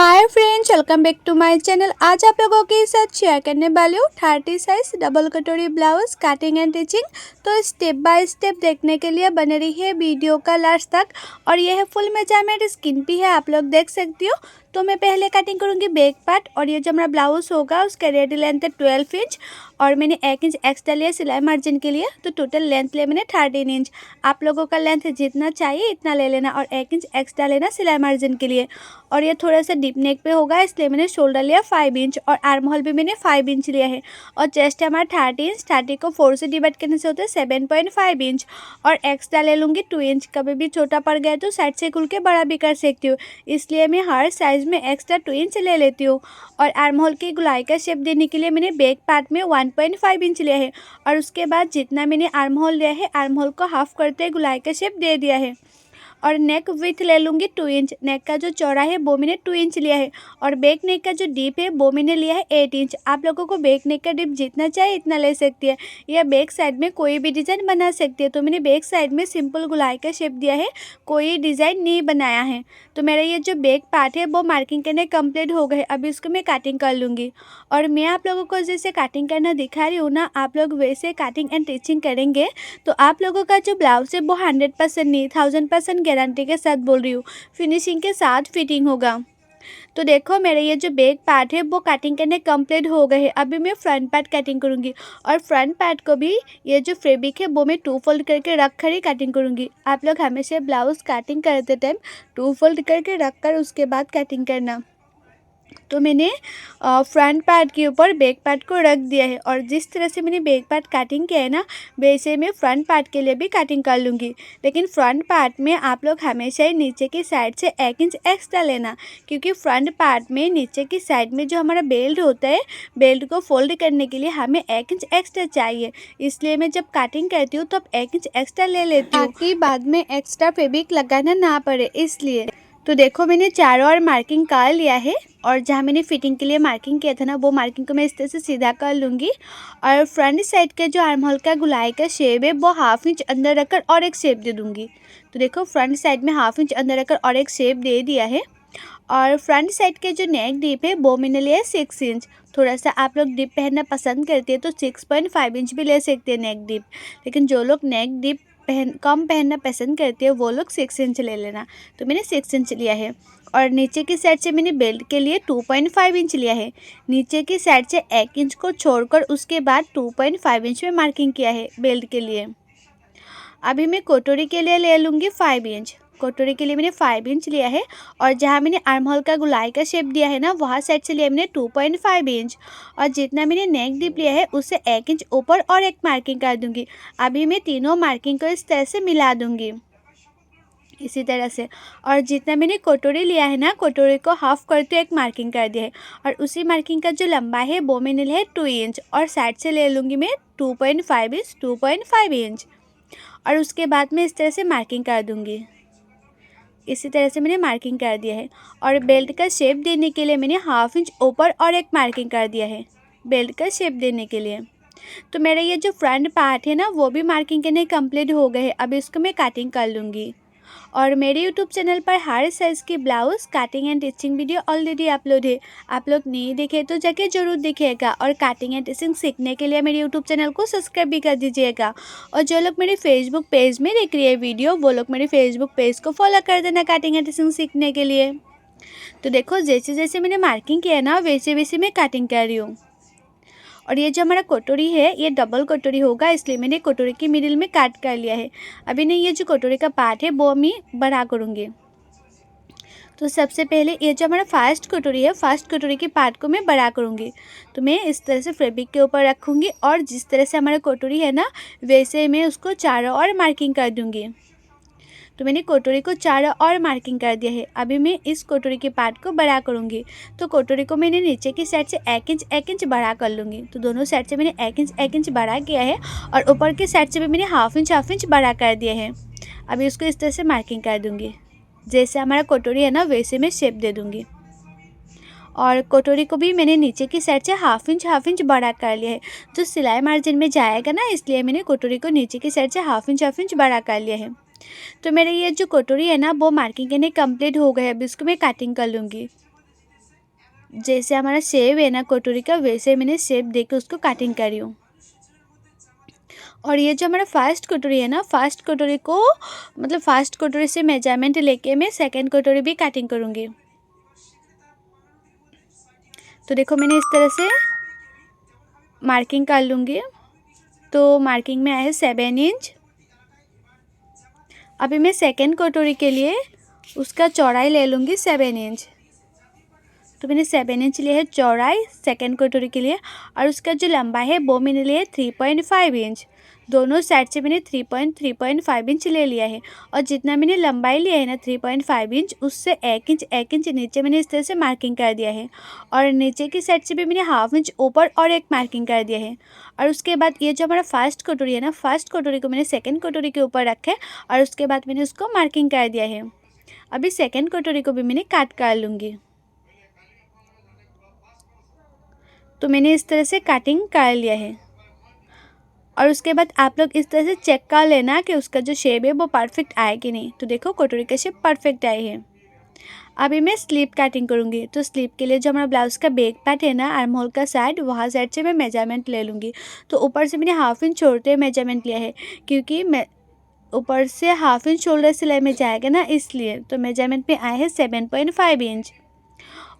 Hi friends, welcome back to my channel. आज आप लोगों के साथ शेयर करने वाली हूँ 30 साइज डबल कटोरी ब्लाउज कटिंग एंड टिचिंग। तो स्टेप बाय स्टेप देखने के लिए बने रही है वीडियो का लास्ट तक। और यह है फुल मेजरमेंट स्किन भी है, आप लोग देख सकती हो। तो मैं पहले कटिंग करूँगी बैक पार्ट। और ये जो हमारा ब्लाउज होगा उसका रेडी लेंथ है 12 इंच और मैंने 1 इंच एक्स्ट्रा लिया सिलाई मार्जिन के लिए। तो टोटल लेंथ लिया मैंने 13 इंच। आप लोगों का लेंथ जितना चाहिए इतना ले लेना और 1 इंच एक्स्ट्रा लेना सिलाई मार्जिन के लिए। और ये थोड़ा सा डीप नेक पे होगा इसलिए मैंने शोल्डर लिया 5 इंच और आर्म होल भी मैंने 5 इंच लिया है। और चेस्ट हमारा 30 इंच, 30 को 4 से डिवाइड करने से होता है 7.5 इंच। और एक्स्ट्रा ले लूँगी 2 इंच। कभी भी छोटा पड़ गया तो साइड से खुल के बड़ा भी कर सकती हूँ, इसलिए मैं हर साइज़ में एक्स्ट्रा 2 इंच ले लेती हूँ। और आर्म होल की गुलाई का शेप देने के लिए मैंने बैक पार्ट में 1.5 इंच लिया है। और उसके बाद जितना मैंने आर्म होल लिया है आर्म होल को हाफ करते गुलाई का शेप दे दिया है। और नेक विथ ले लूँगी 2 इंच। नेक का जो चौड़ा है वो मैंने 2 इंच लिया है। और बैक नेक का जो डीप है वो मैंने लिया है 8 इंच। आप लोगों को बैक नेक का डीप जितना चाहिए इतना ले सकती है, या बैक साइड में कोई भी डिज़ाइन बना सकती है। तो मैंने बैक साइड में सिंपल गुलाई का शेप दिया है, कोई डिज़ाइन नहीं बनाया है। तो मेरा ये जो बैक पार्ट है वो मार्किंग करने कंप्लीट हो गए। अभी इसको मैं कटिंग कर लूँगी। और मैं आप लोगों को जैसे कटिंग करना दिखा रही हूँ ना, आप लोग वैसे कटिंग एंड टिचिंग करेंगे तो आप लोगों का जो ब्लाउज है वो 100% नहीं 1000% गारंटी के साथ बोल रही हूँ, फिनिशिंग के साथ फिटिंग होगा। तो देखो मेरे ये जो बैक पार्ट है वो कटिंग करने कंप्लीट हो गए हैं। अभी मैं फ्रंट पार्ट कटिंग करूँगी। और फ्रंट पार्ट को भी ये जो फैब्रिक है वो मैं 2 फोल्ड करके रख कर ही कटिंग करूँगी। आप लोग हमेशा ब्लाउज कटिंग करते टाइम 2 फोल्ड करके रख कर उसके बाद कटिंग करना। तो मैंने फ्रंट पार्ट के ऊपर बैक पार्ट को रख दिया है। और जिस तरह से मैंने बैक पार्ट कटिंग किया है ना, वैसे मैं फ्रंट पार्ट के लिए भी कटिंग कर लूँगी। लेकिन फ्रंट पार्ट में आप लोग हमेशा ही नीचे की साइड से 1 इंच एक्स्ट्रा लेना, क्योंकि फ्रंट पार्ट में नीचे की साइड में जो हमारा बेल्ट होता है, बेल्ट को फोल्ड करने के लिए हमें 1 इंच एक्स्ट्रा चाहिए। इसलिए मैं जब कटिंग करती हूँ तो अब 1 इंच एक्स्ट्रा ले लेती हूँ, ताकि बाद में एक्स्ट्रा फैब्रिक लगाना ना पड़े इसलिए। तो देखो मैंने चारों ओर मार्किंग कर लिया है। और जहाँ मैंने फिटिंग के लिए मार्किंग किया था ना, वो मार्किंग को मैं इस तरह से सीधा कर लूँगी। और फ्रंट साइड के जो आर्म होल का गुलाई का शेप है वो 1/2 इंच अंदर रखकर और एक शेप दे दूँगी। तो देखो फ्रंट साइड में 1/2 इंच अंदर रखकर और एक शेप दे दिया है। और फ्रंट साइड के जो नेक डीप है वो मैंने लिया है 6 इंच। थोड़ा सा आप लोग डीप पहनना पसंद करते हैं तो 6.5 इंच भी ले सकते हैं नेक डीप। लेकिन जो लोग नेक डीप कम पहनना पसंद करते हैं वो लोग 6 इंच ले लेना। तो मैंने 6 इंच लिया है। और नीचे की साइड से मैंने बेल्ट के लिए 2.5 इंच लिया है। नीचे की साइड से 1 इंच को छोड़कर उसके बाद 2.5 इंच में मार्किंग किया है बेल्ट के लिए। अभी मैं कटोरी के लिए ले लूँगी 5 इंच। कटोरी के लिए मैंने 5 इंच लिया है। और जहाँ मैंने आर्म होल का गुलाई का शेप दिया है ना, वहाँ साइड से लिया मैंने 2.5 इंच। और जितना मैंने नेक डीप लिया है उससे 1 इंच ऊपर और एक मार्किंग कर दूँगी। अभी मैं तीनों मार्किंग को इस तरह से मिला दूँगी, इसी तरह से। और जितना मैंने कटोरी लिया है ना, कटोरी को हाफ करते एक मार्किंग कर दिया है। और उसी मार्किंग का जो लंबाई है वो मैंने लिया है 2 इंच। और साइड से ले लूँगी मैं 2.5 इंच। और उसके बाद मैं इस तरह से मार्किंग कर दूँगी। इसी तरह से मैंने मार्किंग कर दिया है। और बेल्ट का शेप देने के लिए मैंने 1/2 इंच ऊपर और एक मार्किंग कर दिया है बेल्ट का शेप देने के लिए। तो मेरा ये जो फ्रंट पार्ट है ना वो भी मार्किंग करने कंप्लीट हो गए हैं। अब इसको मैं कटिंग कर लूँगी। और मेरे यूट्यूब चैनल पर हर साइज़ की blouse cutting and teaching video already upload है। आप लोग नहीं देखे तो जाके ज़रूर देखिएगा। और कटिंग एंड टिचिंग सीखने के लिए मेरे यूट्यूब चैनल को सब्सक्राइब भी कर दीजिएगा। और जो लोग मेरे फेसबुक पेज में देख रही है वीडियो, वो लोग मेरे फेसबुक पेज को फॉलो कर देना कटिंग एंड टिचिंग सीखने के लिए। तो देखो जैसे जैसे मैंने मार्किंग किया ना वैसे वैसे मैं कटिंग कर रही हूँ। और ये जो हमारा कटोरी है ये डबल कटोरी होगा, इसलिए मैंने कटोरी के मिडिल में काट कर लिया है। अभी नहीं, ये जो कटोरी का पार्ट है वो मैं बड़ा करूँगी। तो सबसे पहले ये जो हमारा फर्स्ट कटोरी है, फर्स्ट कटोरी के पार्ट को मैं बड़ा करूँगी। तो मैं इस तरह से फैब्रिक के ऊपर रखूँगी और जिस तरह से हमारा कटोरी है ना वैसे मैं उसको चारों ओर मार्किंग कर दूँगी। तो मैंने कटोरी को चारों ओर मार्किंग कर दिया है। अभी मैं इस कटोरी के पार्ट को बड़ा करूँगी। तो कटोरी को मैंने नीचे की साइड से 1 इंच बड़ा कर लूँगी। तो दोनों साइड से मैंने 1 इंच बड़ा किया है। और ऊपर की साइड से भी मैंने 1/2 इंच बड़ा कर दिया है। अभी उसको इस तरह से मार्किंग कर दूँगी। जैसे हमारा कटोरी है ना वैसे मैं शेप दे दूँगी। और कटोरी को भी मैंने नीचे की साइड से 1/2 इंच बड़ा कर लिया है। जो सिलाई मार्जिन में जाएगा ना, इसलिए मैंने कटोरी को नीचे की साइड से 1/2 इंच बड़ा कर लिया है। तो मेरे ये जो कटोरी है ना वो मार्किंग करने कंप्लीट हो गए। अब इसको मैं कटिंग कर लूँगी। जैसे हमारा शेप है ना कटोरी का, वैसे मैंने शेप दे के उसको कटिंग करी हूँ। और ये जो हमारा फर्स्ट कटोरी है ना, फर्स्ट कटोरी को मतलब फर्स्ट कटोरी से मेजरमेंट लेके मैं सेकंड कटोरी भी कटिंग करूँगी। तो देखो मैंने इस तरह से मार्किंग कर लूँगी। तो मार्किंग में आया है 7 इंच। अभी मैं सेकंड कटोरी के लिए उसका चौड़ाई ले लूँगी 7 इंच। तो मैंने 7 इंच लिया है चौड़ाई सेकंड कटोरी के लिए, और उसका जो लंबाई है वो मैंने लिया है 3.5 इंच। दोनों साइड से मैंने 3.5 इंच ले लिया है। और जितना मैंने लंबाई लिया है ना 3.5 इंच, उससे 1 इंच नीचे मैंने इस तरह से मार्किंग कर दिया है। और नीचे की साइड से भी मैंने ½ इंच ऊपर और एक मार्किंग कर दिया है। और उसके बाद ये जो हमारा फर्स्ट कटोरी है ना, फर्स्ट कटोरी को मैंने सेकेंड कटोरी के ऊपर रखा है और उसके बाद मैंने उसको मार्किंग कर दिया है। अभी सेकेंड कटोरी को भी मैंने काट कर लूँगी। तो मैंने इस तरह से कटिंग कर लिया है। और उसके बाद आप लोग इस तरह से चेक कर लेना कि उसका जो शेप है वो परफेक्ट आए कि नहीं। तो देखो कटोरी का शेप परफेक्ट आई है। अभी मैं स्लीव कटिंग करूँगी। तो स्लीव के लिए जो हमारा ब्लाउज़ का बैक पार्ट है ना, आर्म होल का साइड, वहाँ साइड से मैं मेजरमेंट ले लूँगी। तो ऊपर से मैंने ½ इंच छोड़ते हुए मेजरमेंट लिया है, क्योंकि मैं ऊपर से ½ इंच शोल्डर सिलाई में जाएगा ना, इसलिए। तो मेजरमेंट में आए हैं 7.5 इंच।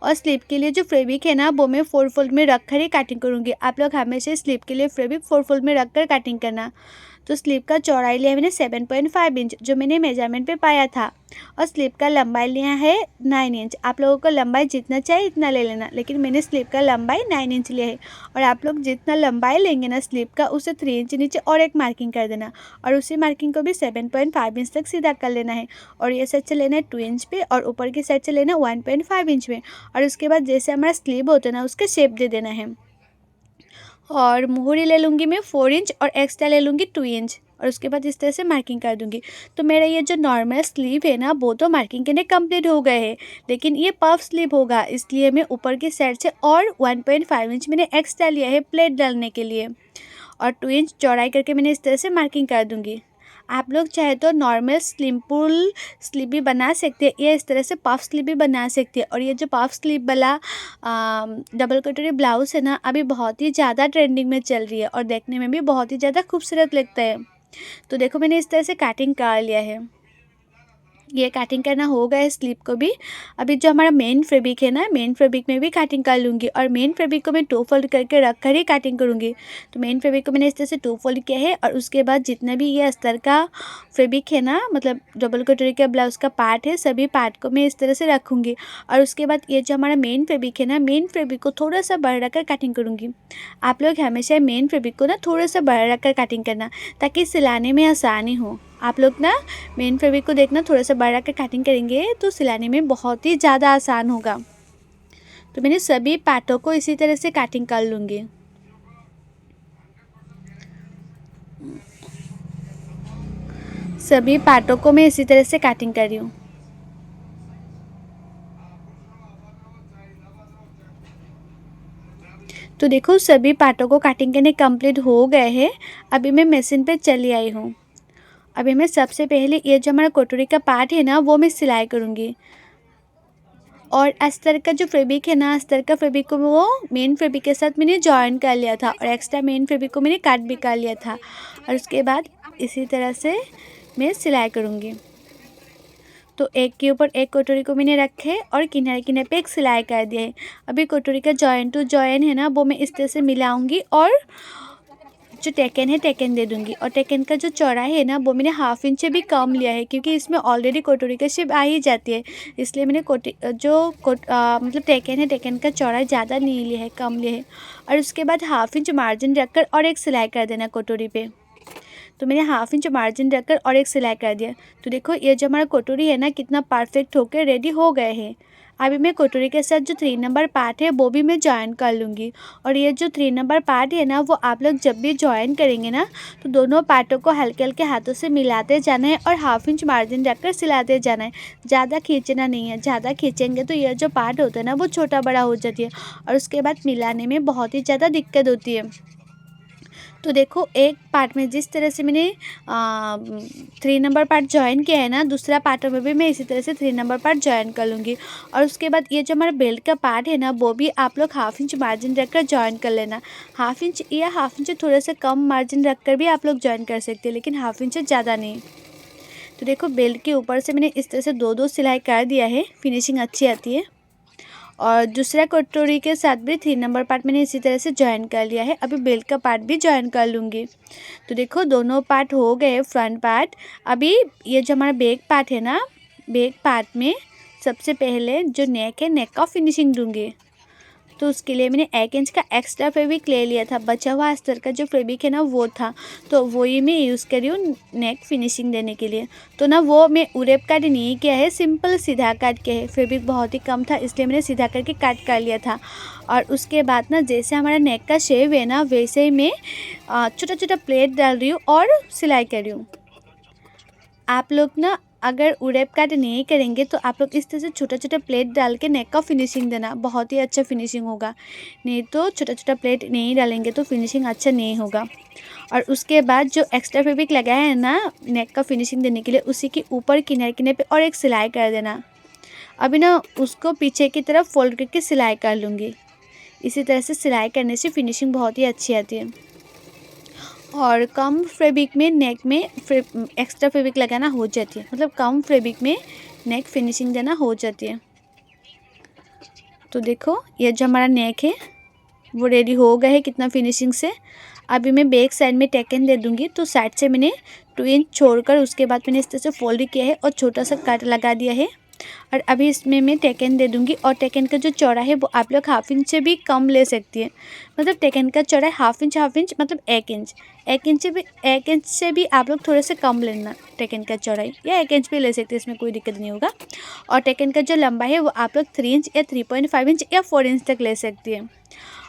और स्लीव के लिए जो फैब्रिक है ना, वो मैं 4 फोल्ड में रख कर ही कटिंग करूँगी। आप लोग हमेशा स्लीव के लिए फैब्रिक 4 फोल्ड में रख कर कटिंग करना। तो स्लीव का चौड़ाई लिया मैंने 7.5 इंच, जो मैंने मेजरमेंट पे पाया था। और स्लीव का लंबाई लिया है 9 इंच। आप लोगों को लंबाई जितना चाहिए इतना ले लेना, लेकिन मैंने स्लीव का लंबाई 9 इंच लिया है। और आप लोग जितना लंबाई लेंगे ना स्लीव का, उससे 3 इंच नीचे और एक मार्किंग कर देना। और उसी मार्किंग को भी 7.5 इंच तक सीधा कर लेना है। और ये साइड से लेना है 2 इंच पे, और ऊपर की साइड से लेना है 1.5 इंच पे। और उसके बाद जैसे हमारा स्लीव होता है ना, उसके शेप दे देना है। और मुहूरी ले लूँगी मैं 4 इंच, और एक्स्ट्रा ले लूँगी 2 इंच। और उसके बाद इस तरह से मार्किंग कर दूँगी। तो मेरा ये जो नॉर्मल स्लीव है ना, वो तो मार्किंग करने कंप्लीट हो गए हैं, लेकिन ये पफ स्लीव होगा, इसलिए मैं ऊपर की साइड से और 1.5 इंच मैंने एक्स्ट्रा लिया है प्लेट डालने के लिए। और 2 इंच चौड़ाई करके मैंने इस तरह से मार्किंग कर दूँगी। आप लोग चाहे तो नॉर्मल सिंपल स्लीव भी बना सकते हैं, या इस तरह से पफ स्लीव भी बना सकते हैं। और ये जो पफ स्लीव वाला डबल कटोरी ब्लाउज़ है ना, अभी बहुत ही ज़्यादा ट्रेंडिंग में चल रही है और देखने में भी बहुत ही ज़्यादा खूबसूरत लगता है। तो देखो मैंने इस तरह से कटिंग कर लिया है। ये कटिंग करना हो गया है स्लीव को भी। अभी जो हमारा मेन फैब्रिक है ना, मेन फैब्रिक में भी कटिंग कर लूँगी। और मेन फैब्रिक को मैं 2 फोल्ड करके रख कर ही कटिंग करूँगी। तो मेन फैब्रिक को मैंने इस तरह से 2 फोल्ड किया है। और उसके बाद जितना भी ये अस्तर का फैब्रिक है ना, मतलब डबल कटोरी का ब्लाउज़ का पार्ट है, सभी पार्ट को मैं इस तरह से रखूँगी। और उसके बाद ये जो हमारा मेन फैब्रिक है ना, मेन फैब्रिक को थोड़ा सा बढ़ा कर कटिंग करूँगी। आप लोग हमेशा मेन फैब्रिक को ना थोड़ा सा बढ़ा कर कटिंग करना, ताकि सिलाने में आसानी हो। आप लोग ना मेन फैब्रिक को देखना, थोड़ा सा बढ़ा कर कटिंग करेंगे तो सिलाने में बहुत ही ज़्यादा आसान होगा। तो मैंने सभी पार्टों को इसी तरह से कटिंग कर लूँगी। सभी पार्टों को मैं इसी तरह से कटिंग कर रही हूँ। तो देखो सभी पार्टों को कटिंग करने कंप्लीट हो गए हैं। अभी मैं मशीन पे चली आई हूँ। अभी मैं सबसे पहले ये जो हमारा कटोरी का पार्ट है ना, वो मैं सिलाई करूँगी। और अस्तर का जो फैब्रिक है ना, अस्तर का फैब्रिक को वो मेन फैब्रिक के साथ मैंने जॉइन कर लिया था, और एक्स्ट्रा मेन फैब्रिक को मैंने काट भी कर लिया था। और उसके बाद इसी तरह से मैं सिलाई करूँगी। तो एक के ऊपर एक कटोरी को मैंने रखे और किनारे किनारे पे एक सिलाई कर दिया है। अभी कटोरी का जॉइन टू जॉइन है ना, वो मैं इस तरह से मिलाऊंगी और जो टेकन है टेकन दे दूंगी। और टेकन का जो चौड़ाई है ना, वो मैंने ½ इंच से भी कम लिया है, क्योंकि इसमें ऑलरेडी कटोरी का शेप आ ही जाती है, इसलिए मैंने मतलब टेकन है, टेकन का चौड़ाई ज़्यादा नहीं लिया है, कम लिया है। और उसके बाद ½ इंच मार्जिन रखकर और एक सिलाई कर देना कटोरी पे। तो मैंने ½ इंच मार्जिन रखकर और एक सिलाई कर दिया। तो देखो ये जो हमारा कटोरी है ना, कितना परफेक्ट होकर रेडी हो गए हैं। अभी मैं कटोरी के साथ जो 3 नंबर पार्ट है वो भी मैं जॉइन कर लूँगी। और ये जो 3 नंबर पार्ट है ना, वो आप लोग जब भी जॉइन करेंगे ना, तो दोनों पार्टों को हल्के हल्के हाथों से मिलाते जाना है और ½ इंच मार्जिन रखकर सिलाते जाना है। ज़्यादा खींचना नहीं है, ज़्यादा खींचेंगे तो ये जो पार्ट होता है ना, वो छोटा बड़ा हो जाती है और उसके बाद मिलाने में बहुत ही ज़्यादा दिक्कत होती है। तो देखो एक पार्ट में जिस तरह से मैंने 3 नंबर पार्ट ज्वाइन किया है ना, दूसरा पार्ट में भी मैं इसी तरह से 3 नंबर पार्ट ज्वाइन कर लूँगी। और उसके बाद ये जो हमारा बेल्ट का पार्ट है ना, वो भी आप लोग 1/2 इंच मार्जिन रखकर ज्वाइन कर लेना। 1/2 इंच या 1/2 इंच थोड़ा सा कम मार्जिन रखकर भी आप लोग ज्वाइन कर सकते हैं, लेकिन 1/2 इंच ज़्यादा नहीं। तो देखो बेल्ट के ऊपर से मैंने इस तरह से 2-2 सिलाई कर दिया है, फिनिशिंग अच्छी आती है। और दूसरा कटोरी के साथ भी 3 नंबर पार्ट मैंने इसी तरह से ज्वाइन कर लिया है। अभी बेल्ट का पार्ट भी ज्वाइन कर लूँगी। तो देखो दोनों पार्ट हो गए, फ्रंट पार्ट। अभी ये जो हमारा बैक पार्ट है ना, बैक पार्ट में सबसे पहले जो नेक है, नेक का फिनिशिंग दूँगी। तो उसके लिए मैंने 1 इंच का एक्स्ट्रा फैब्रिक ले लिया था, बचा हुआ अस्तर का जो फैब्रिक है ना वो था, तो वही मैं यूज़ कर रही हूँ नेक फिनिशिंग देने के लिए। तो ना वो मैं उरेप काट नहीं किया है, सिंपल सीधा काट के है, फैब्रिक बहुत ही कम था इसलिए मैंने सीधा करके काट कर लिया था। और उसके बाद ना जैसे हमारा नेक का शेप है ना, वैसे ही मैं छोटा छोटा प्लेट डाल रही हूँ और सिलाई कर रही हूँ। आप लोग ना अगर उड़ेप काट नहीं करेंगे तो आप लोग इस तरह से छोटा छोटा प्लेट डाल के नेक का फिनिशिंग देना, बहुत ही अच्छा फिनिशिंग होगा। नहीं तो छोटा छोटा प्लेट नहीं डालेंगे तो फिनिशिंग अच्छा नहीं होगा। और उसके बाद जो एक्स्ट्रा फैब्रिक लगाया है ना नेक का फिनिशिंग देने के लिए, उसी के ऊपर किनारे किनारे पे और एक सिलाई कर देना। अभी ना उसको पीछे की तरफ फोल्ड करके सिलाई कर लूँगी। इसी तरह से सिलाई करने से फिनिशिंग बहुत ही अच्छी आती है। और कम फैब्रिक में नेक में एक्स्ट्रा फैब्रिक लगाना हो जाती है, मतलब कम फैब्रिक में नेक फिनिशिंग देना हो जाती है। तो देखो ये जो हमारा नेक है वो रेडी हो गया है कितना फिनिशिंग से। अभी मैं बैक साइड में टेकन दे दूंगी। तो साइड से मैंने 2 इंच छोड़कर उसके बाद मैंने इस तरह से फोल्ड किया है और छोटा सा कट लगा दिया है। और अभी इसमें मैं टेकन दे दूंगी। और टेकन का जो चौड़ा है वो आप लोग 1/2 इंच से भी कम ले सकती है, मतलब टेकन का चौड़ा 1/2 इंच मतलब 1 इंच। 1 इंच से भी आप लोग थोड़े से कम लेना टेकन का चौड़ाई, या 1 इंच भी ले सकते हैं, इसमें कोई दिक्कत नहीं होगा। और टेकन का जो लंबाई है वो आप लोग 3 इंच या 3.5 इंच या 4 इंच तक ले सकती है।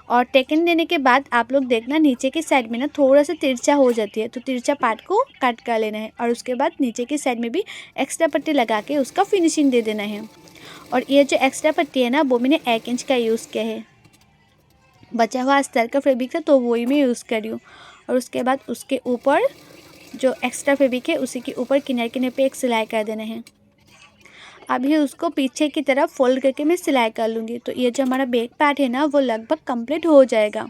और टेकन देने के बाद आप लोग देखना नीचे की साइड में ना थोड़ा सा तिरछा हो जाती है, तो तिरछा पार्ट को कट कर लेना है। और उसके बाद नीचे की साइड में भी एक्स्ट्रा पट्टी लगा के उसका फिनिशिंग दे देना है। और ये जो एक्स्ट्रा पट्टी है ना वो मैंने 1 इंच का यूज़ किया है, बचा हुआ अस्तर का फैब्रिक था तो वही मैं यूज़ कर रही हूँ। और उसके बाद उसके ऊपर जो एक्स्ट्रा फैब्रिक है उसी के ऊपर किनारे किनारे पे एक सिलाई कर देना है। अभी उसको पीछे की तरफ फोल्ड करके मैं सिलाई कर लूँगी। तो ये जो हमारा बैक पार्ट है ना वो लगभग कंप्लीट हो जाएगा।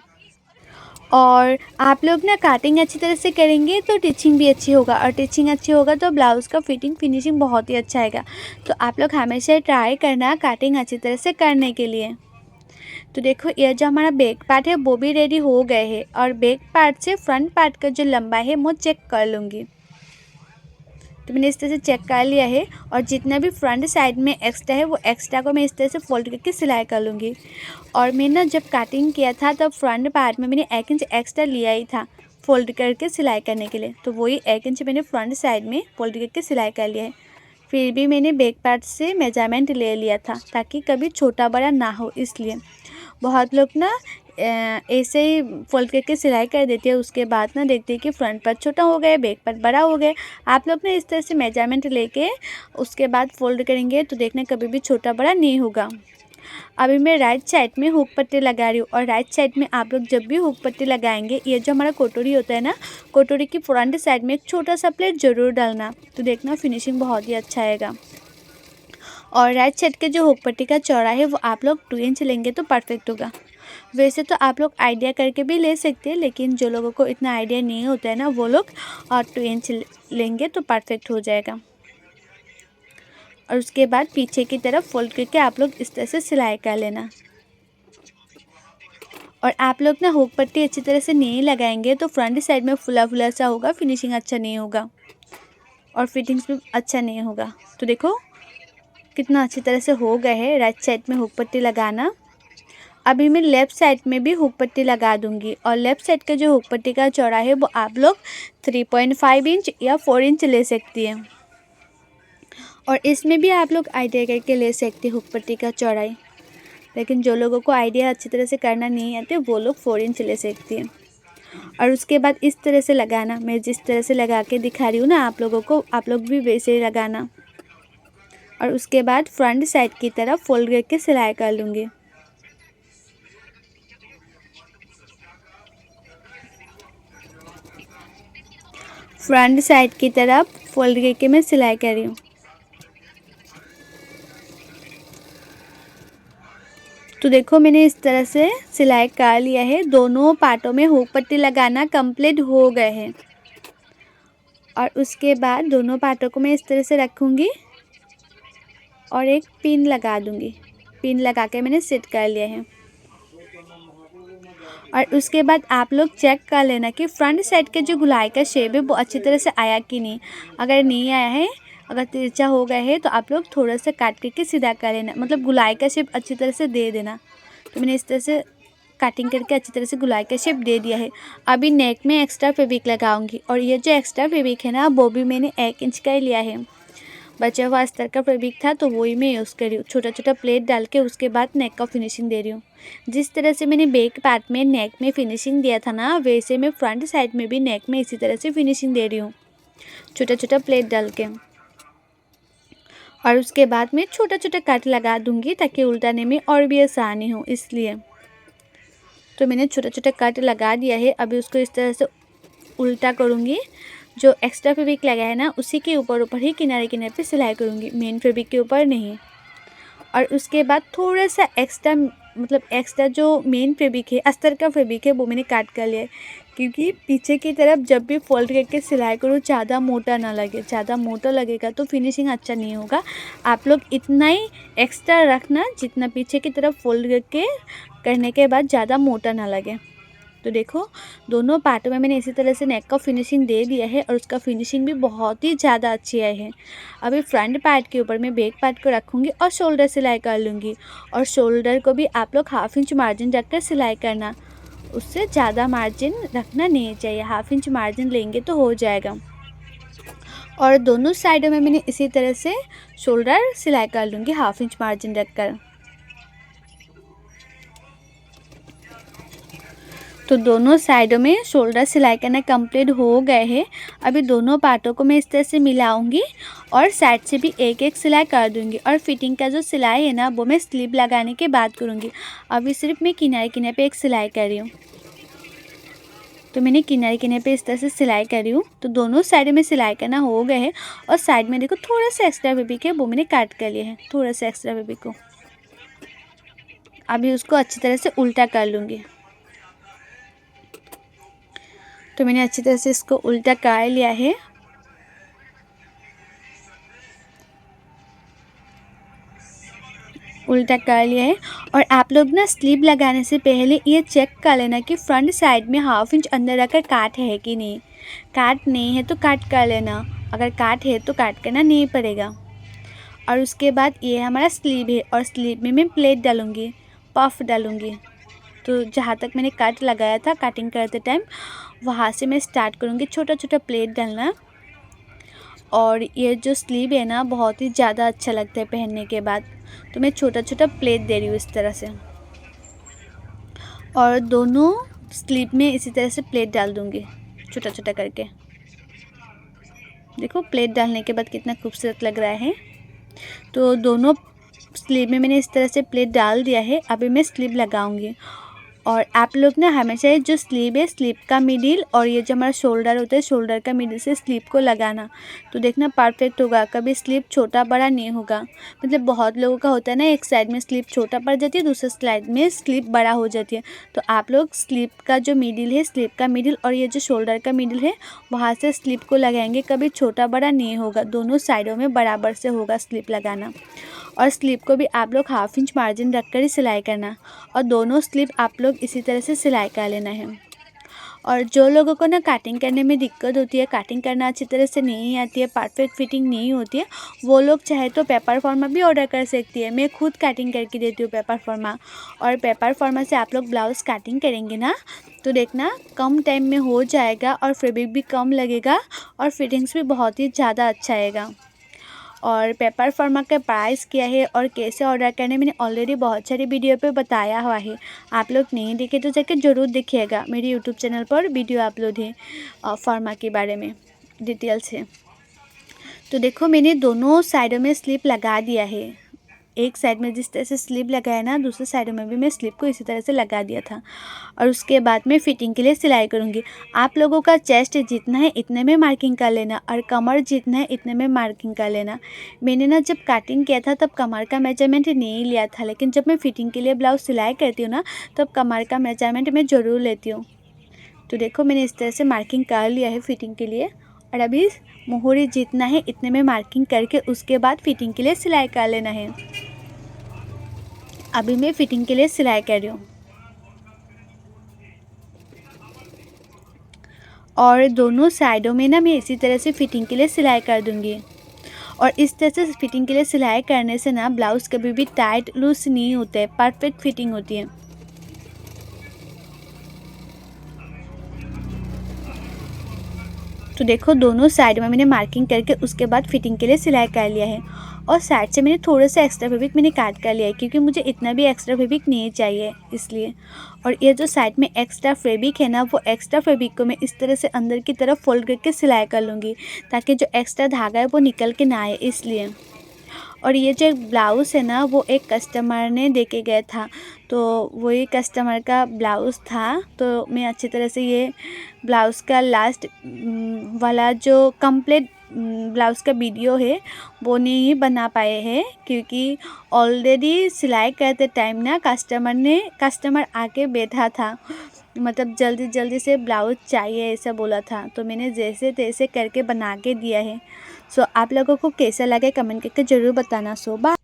और आप लोग ना कटिंग अच्छी तरह से करेंगे तो टिचिंग भी अच्छी होगा, और टिचिंग अच्छी होगा तो ब्लाउज़ का फिटिंग फिनिशिंग बहुत ही अच्छा आएगा। तो आप लोग हमेशा ट्राई करना कटिंग अच्छी तरह से करने के लिए। तो देखो ये जो हमारा बैक पार्ट है वो भी रेडी हो गए है। और बैक पार्ट से फ्रंट पार्ट का जो लंबाई है वो चेक कर लूँगी। तो मैंने इस तरह से चेक कर लिया है। और जितना भी फ्रंट साइड में एक्स्ट्रा है वो एक्स्ट्रा को मैं इस तरह से फोल्ड करके सिलाई कर लूँगी। और मैंने ना जब कटिंग किया था तब फ्रंट पार्ट में मैंने 1 इंच एक्स्ट्रा लिया ही था फोल्ड करके सिलाई करने के लिए, तो वही 1 इंच मैंने फ्रंट साइड में फोल्ड करके सिलाई कर लिया है। फिर भी मैंने बैक पार्ट से मेजरमेंट ले लिया था ताकि कभी छोटा बड़ा ना हो, इसलिए। बहुत लोग ना ऐसे ही फोल्ड करके सिलाई कर देती है, उसके बाद ना देखते हैं कि फ्रंट पार्ट छोटा हो गया, बैक पार्ट बड़ा हो गया। आप लोग ना इस तरह से मेजरमेंट लेके उसके बाद फोल्ड करेंगे तो देखना कभी भी छोटा बड़ा नहीं होगा। अभी मैं राइट साइड में हुक पट्टी लगा रही हूँ। और राइट साइड में आप लोग जब भी हुक पट्टी लगाएंगे, ये जो हमारा कटोरी होता है ना, कटोरी की फ्रंट साइड में एक छोटा सा प्लेट ज़रूर डालना, तो देखना फिनिशिंग बहुत ही अच्छा आएगा। और राइट साइड के जो हुक पट्टी का चौड़ा है वो आप लोग 2 इंच लेंगे तो परफेक्ट होगा। वैसे तो आप लोग आइडिया करके भी ले सकते हैं, लेकिन जो लोगों को इतना आइडिया नहीं होता है ना वो लोग 2 इंच लेंगे तो परफेक्ट हो जाएगा। और उसके बाद पीछे की तरफ फोल्ड करके आप लोग इस तरह से सिलाई कर लेना। और आप लोग ना हुक पट्टी अच्छी तरह से नहीं लगाएंगे तो फ्रंट साइड में फुला फुला सा होगा, फिनिशिंग अच्छा नहीं होगा और फिटिंग्स भी अच्छा नहीं होगा। तो देखो कितना अच्छी तरह से हो गया है राइट साइड में हुक पट्टी लगाना। अभी मैं लेफ़्ट साइड में भी हुक पट्टी लगा दूंगी। और लेफ़्ट साइड का जो हुक पट्टी का चौड़ा है वो आप लोग 3.5 इंच या 4 इंच ले सकती हैं। और इसमें भी आप लोग आइडिया करके ले सकते हैं हुक पट्टी का चौड़ाई, लेकिन जो लोगों को आइडिया अच्छी तरह से करना नहीं आते वो लोग 4 इंच ले सकती हैं। और उसके बाद इस तरह से लगाना, मैं जिस तरह से लगा के दिखा रही हूँ ना आप लोगों को, आप लोग भी वैसे ही लगाना। और उसके बाद फ्रंट साइड की तरफ फोल्ड करके सिलाई कर लूँगी। फ्रंट साइड की तरफ फोल्ड करके मैं सिलाई कर रही हूँ। तो देखो मैंने इस तरह से सिलाई कर लिया है। दोनों पार्टों में हुक पट्टी लगाना कंप्लीट हो गए हैं और उसके बाद दोनों पार्टों को मैं इस तरह से रखूँगी और एक पिन लगा दूँगी। पिन लगा के मैंने सेट कर लिया है। और उसके बाद आप लोग चेक कर लेना कि फ्रंट साइड के जो गुलाई का शेप है वो अच्छी तरह से आया कि नहीं। अगर नहीं आया है, अगर तिरछा हो गया है तो आप लोग थोड़ा सा काट करके सीधा कर लेना, मतलब गुलाई का शेप अच्छी तरह से दे देना। तो मैंने इस तरह से कटिंग करके अच्छी तरह से गुलाई का शेप दे दिया है। अभी नेक में एक्स्ट्रा फैब्रिक लगाऊंगी और ये जो एक्स्ट्रा फैब्रिक है ना वो भी मैंने 1 इंच का ही लिया है। बचा हुआ अस्तर का फैब्रिक था तो वही मैं यूज़ कर रही हूँ। छोटा छोटा प्लेट डाल के उसके बाद नेक का फिनिशिंग दे रही हूँ। जिस तरह से मैंने बैक पार्ट में नेक में फिनिशिंग दिया था ना, वैसे मैं फ्रंट साइड में भी नेक में इसी तरह से फिनिशिंग दे रही हूँ, छोटा छोटा प्लेट डाल के। और उसके बाद मैं छोटा छोटा कट लगा दूँगी ताकि उल्टाने में और भी आसानी हो, इसलिए तो मैंने छोटा छोटा कट लगा दिया है। अभी उसको इस तरह से उल्टा करूँगी। जो एक्स्ट्रा फैब्रिक लगा है ना उसी के ऊपर ही किनारे किनारे पे सिलाई करूँगी, मेन फैब्रिक के ऊपर नहीं। और उसके बाद थोड़ा सा एक्स्ट्रा, मतलब एक्स्ट्रा जो मेन फैब्रिक है, अस्तर का फैब्रिक है, वो मैंने काट कर लिया है। क्योंकि पीछे की तरफ जब भी फोल्ड करके सिलाई करो ज़्यादा मोटा ना लगे। ज़्यादा मोटा लगेगा तो फिनिशिंग अच्छा नहीं होगा। आप लोग इतना ही एक्स्ट्रा रखना जितना पीछे की तरफ फोल्ड करके करने के बाद ज़्यादा मोटा ना लगे। तो देखो दोनों पार्टों में मैंने इसी तरह से नेक का फिनिशिंग दे दिया है और उसका फिनिशिंग भी बहुत ही ज़्यादा अच्छी आई है। अभी फ्रंट पार्ट के ऊपर मैं बैक पार्ट को रखूँगी और शोल्डर सिलाई कर लूँगी। और शोल्डर को भी आप लोग 1/2 इंच मार्जिन रखकर सिलाई करना, उससे ज़्यादा मार्जिन रखना नहीं चाहिए। 1/2 इंच मार्जिन लेंगे तो हो जाएगा। और दोनों साइडों में मैंने इसी तरह से शोल्डर सिलाई कर लूँगी 1/2 इंच मार्जिन रखकर। तो दोनों साइडों में शोल्डर सिलाई करना कंप्लीट हो गए हैं। अभी दोनों पार्टों को मैं इस तरह से मिलाऊंगी और साइड से भी एक एक सिलाई कर दूंगी। और फिटिंग का जो सिलाई है ना वो मैं स्लीव लगाने के बाद करूंगी। अभी सिर्फ मैं किनारे किनारे पे एक सिलाई कर रही हूँ। तो मैंने किनारे किनारे पे इस तरह से सिलाई कर रही हूँ। तो दोनों साइड में सिलाई करना हो गए हैं। और साइड में देखो थोड़ा सा एक्स्ट्रा फैब्रिक है, वो मैंने काट कर लिया है, थोड़ा सा एक्स्ट्रा फैब्रिक को। अभी उसको अच्छी तरह से उल्टा कर लूँगी। तो मैंने अच्छी तरह से इसको उल्टा कर लिया है। उल्टा कर लिया है। और आप लोग ना स्लीव लगाने से पहले ये चेक कर लेना कि फ्रंट साइड में 1/2 इंच अंदर रखकर काट है कि नहीं। काट नहीं है तो काट कर लेना, अगर काट है तो काट करना नहीं पड़ेगा। और उसके बाद ये हमारा स्लीव है और स्लीव में मैं प्लेट डालूँगी, पफ डालूँगी। तो जहाँ तक मैंने कट लगाया था कटिंग करते टाइम, वहाँ से मैं स्टार्ट करूँगी छोटा छोटा प्लेट डालना। और ये जो स्लीव है ना बहुत ही ज़्यादा अच्छा लगता है पहनने के बाद। तो मैं छोटा छोटा प्लेट दे रही हूँ इस तरह से। और दोनों स्लीव में इसी तरह से प्लेट डाल दूँगी छोटा छोटा करके। देखो प्लेट डालने के बाद कितना खूबसूरत लग रहा है। तो दोनों स्लीव में मैंने इस तरह से प्लेट डाल दिया है। अभी मैं स्लीव लगाऊंगी। और आप लोग ना हमेशा जो स्लीव है, स्लीव का मिडिल और ये जो हमारा शोल्डर होता है, शोल्डर का मिडिल से स्लीव को लगाना, तो देखना परफेक्ट होगा। कभी स्लीव छोटा बड़ा नहीं होगा। मतलब बहुत लोगों का होता है ना, एक साइड में स्लीव छोटा पड़ जाती है, दूसरे साइड में स्लीव बड़ा हो जाती है। तो आप लोग स्लीव का जो मिडिल है, स्लीव का मिडिल और ये जो शोल्डर का मिडिल है, वहाँ से स्लीव को लगाएंगे। कभी छोटा बड़ा नहीं होगा, दोनों साइडों में बराबर से होगा स्लीव लगाना। और स्लीव को भी आप लोग 1/2 इंच मार्जिन रखकर ही सिलाई करना। और दोनों स्लीव आप लोग इसी तरह से सिलाई कर लेना है। और जो लोगों को ना कटिंग करने में दिक्कत होती है, कटिंग करना अच्छी तरह से नहीं आती है, परफेक्ट फिटिंग नहीं होती है, वो लोग चाहे तो पेपर फॉर्मा भी ऑर्डर कर सकती है। मैं खुद कटिंग करके देती हूँ पेपर फॉर्मा। और पेपर फॉर्मा से आप लोग ब्लाउज़ कटिंग करेंगे ना तो देखना कम टाइम में हो जाएगा और फैब्रिक भी कम लगेगा और फिटिंग्स भी बहुत ही ज़्यादा अच्छा आएगा। और पेपर फॉर्मा का प्राइस क्या है और कैसे ऑर्डर करने मैंने ऑलरेडी बहुत सारी वीडियो पे बताया हुआ है। आप लोग नहीं देखे तो जाकर ज़रूर देखिएगा, मेरे यूट्यूब चैनल पर वीडियो अपलोड है फॉर्मा के बारे में डिटेल्स है। तो देखो मैंने दोनों साइडों में स्लिप लगा दिया है। एक साइड में जिस तरह से स्लीव लगाया ना, दूसरे साइड में भी मैं स्लीव को इसी तरह से लगा दिया था। और उसके बाद मैं फिटिंग के लिए सिलाई करूँगी। आप लोगों का चेस्ट जितना है इतने में मार्किंग कर लेना और कमर जितना है इतने में मार्किंग कर लेना। मैंने ना जब कटिंग किया था तब कमर का मेजरमेंट नहीं लिया था, लेकिन जब मैं फिटिंग के लिए ब्लाउज सिलाई करती हूँ ना तब कमर का मेजरमेंट मैं ज़रूर लेती हूँ। तो देखो मैंने इस तरह से मार्किंग कर लिया है फिटिंग के लिए। और अभी मोहरी जितना है इतने में मार्किंग करके उसके बाद फिटिंग के लिए सिलाई कर लेना है। अभी मैं फिटिंग के लिए सिलाई कर रही हूँ और दोनों साइडों में ना मैं इसी तरह से फिटिंग के लिए सिलाई कर दूँगी। और इस तरह से फिटिंग के लिए सिलाई करने से ना ब्लाउज़ कभी भी टाइट लूज नहीं होते हैं, परफेक्ट फिटिंग होती है। तो देखो दोनों साइड में मैंने मार्किंग करके उसके बाद फिटिंग के लिए सिलाई कर लिया है। और साइड से मैंने थोड़ा सा एक्स्ट्रा फैब्रिक मैंने काट कर लिया है, क्योंकि मुझे इतना भी एक्स्ट्रा फैब्रिक नहीं चाहिए इसलिए। और ये जो साइड में एक्स्ट्रा फैब्रिक है ना, वो एक्स्ट्रा फैब्रिक को मैं इस तरह से अंदर की तरफ फोल्ड करके सिलाई कर लूँगी, ताकि जो एक्स्ट्रा धागा है वो निकल के ना आए इसलिए। और ये जो एक ब्लाउज़ है ना, वो एक कस्टमर ने दे के गया था, तो वही कस्टमर का ब्लाउज़ था। तो मैं अच्छी तरह से ये ब्लाउज़ का लास्ट वाला जो कंप्लीट ब्लाउज़ का वीडियो है वो नहीं बना पाए हैं, क्योंकि ऑलरेडी सिलाई करते टाइम ना कस्टमर आके बैठा था, मतलब जल्दी जल्दी से ब्लाउज़ चाहिए ऐसा बोला था। तो मैंने जैसे तैसे करके बना के दिया है। सो आप लोगों को कैसा लगे कमेंट करके ज़रूर बताना। सो बाय।